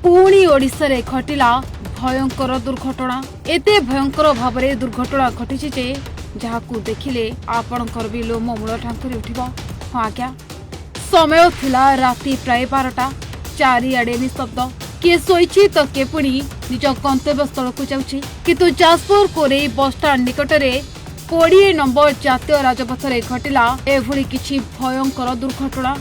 पुणी ओडिशा रे घटिला भयंकर दुर्घटना। एते भयंकर भावरे दुर्घटना घटी जे जहाकू देखिले आपणकर भी लोम मूल ठाकुरी उठिबो। हाँ आज्ञा, समय थिला राति प्राय 12टा। चारिआडे निशब्द, किए शोइछि तो के पुणी निज गंतव्य स्थल को जाउछि। किंतु जाजपुर कोरेई बस स्टाण्ड निकटरे 20 नंबर जातीय राजपथ रे घटिला एभली किछि भयंकर दुर्घटना।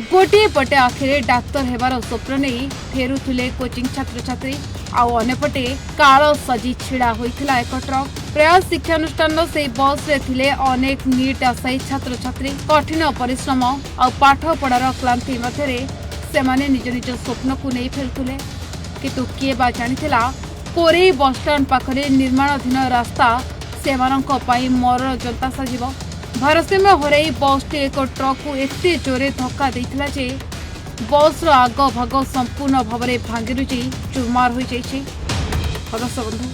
गोटे पटे आखिरे डाक्तर हेबार स्वप्न नहीं फेरुथिले कोचिंग छात्र छात्री, आउ अनेपटे काल सजी छिड़ा होइथिला एक ट्रक। प्रयास शिक्षानुष्ठान से बस रे थिले अनेक नीट आशायी छात्र छात्री। कठिन परिश्रम आ पाठ पढ़ार क्लांति मध्यरे सेमाने निज निज स्वप्न को नहीं फेरुथिले। किंतु किए बा जानिथिला कोरेई बस स्टाण्ड पाखरे निर्माणाधीन रास्ता सेमानंक पई मरण जंता साजिबो। भारसाम्य हरई बसटी एक ट्रक को एते जोरे धक्का देइथिला जे बस रो आग भाग संपूर्ण भाव में भांगिरुची चुरमार हो जाइछि। दर्शक बंधु,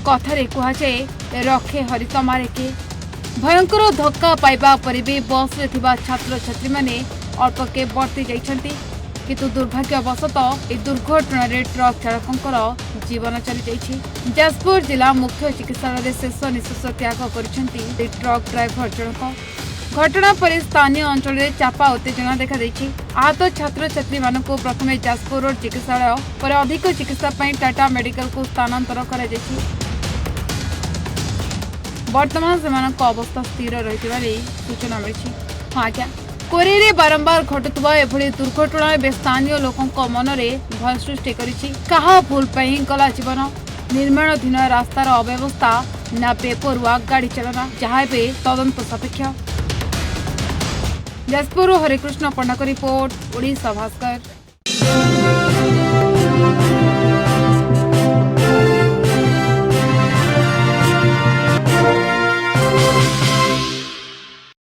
कथारे कहा जाए रखे हरित मारे के। भयंकर धक्का पाइबा पर भी बस रे थिबा छात्र छात्री माने अल्प के बर्ती जाइछंती। किंतु दुर्भाग्यवशतः ए दुर्घटना रे ट्रक चालकंकर जीवन चली जाइछि। जाजपुर जिला मुख्य चिकित्सालय शेष निश्वास त्याग करिसेंती ट्रक ड्राइवर जनक। घटना पर स्थानीय अंचल में चापा उत्तेजना देखा देछि। आहत छात्र छात्री मानक प्रथमे जाजपुर रोड चिकित्सालय पर अधिक चिकित्सा पई टाटा मेडिकल को स्थानांतर करा जाइछि। वर्तमान सेमानक अवस्था स्थिर रहिथिबा रे सूचना मिलिछि। हाँ आज्ञा, कोरेईरे बारंबार घटुवा एभली दुर्घटना एवं स्थानीय लोकों मनरे भय सृष्टि करिछि। कहा भूल पई गला जीवन? निर्माणाधीन रास्तार अव्यवस्था ना बेपरुआ गाड़ी चलना, जहाँ ए तदंत सापेक्ष। जाजपुर हरिकृष्ण पंडा रिपोर्ट, ओडिशा भास्कर।